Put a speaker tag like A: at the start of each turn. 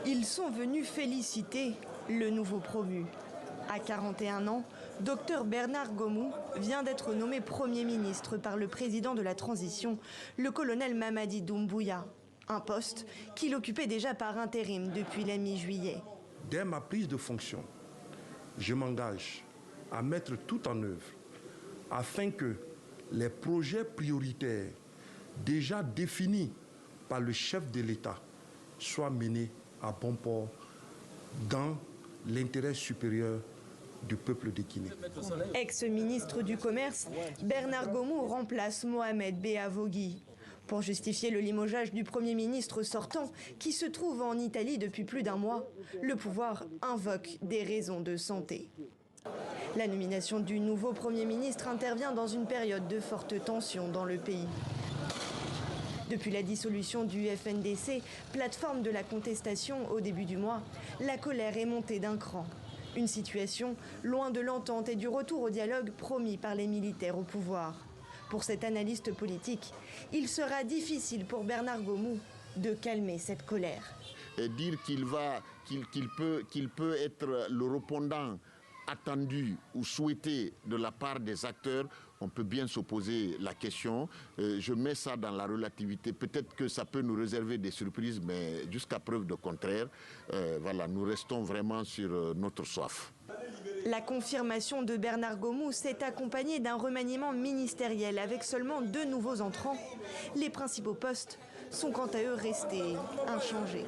A: Ils sont venus féliciter le nouveau promu. À 41 ans, Dr Bernard Gomou vient d'être nommé Premier ministre par le président de la transition, le colonel Mamadi Doumbouya. Un poste qu'il occupait déjà par intérim depuis la mi-juillet.
B: Dès ma prise de fonction, je m'engage à mettre tout en œuvre afin que les projets prioritaires déjà définis par le chef de l'État soient menés à bon port dans l'intérêt supérieur du peuple de Guinée.
A: Ex-ministre du Commerce, Bernard Gomou remplace Mohamed Beavogui. Pour justifier le limogeage du Premier ministre sortant, qui se trouve en Italie depuis plus d'un mois, le pouvoir invoque des raisons de santé. La nomination du nouveau Premier ministre intervient dans une période de forte tension dans le pays. Depuis la dissolution du FNDC, plateforme de la contestation au début du mois, la colère est montée d'un cran. Une situation loin de l'entente et du retour au dialogue promis par les militaires au pouvoir. Pour cet analyste politique, il sera difficile pour Bernard Gomou de calmer cette colère.
C: Et dire qu'il peut être le répondant attendu ou souhaité de la part des acteurs, on peut bien se poser la question. Je mets ça dans la relativité. Peut-être que ça peut nous réserver des surprises, mais jusqu'à preuve de contraire, voilà, nous restons vraiment sur notre soif.
A: La confirmation de Bernard Gomou s'est accompagnée d'un remaniement ministériel avec seulement 2 nouveaux entrants. Les principaux postes sont quant à eux restés inchangés.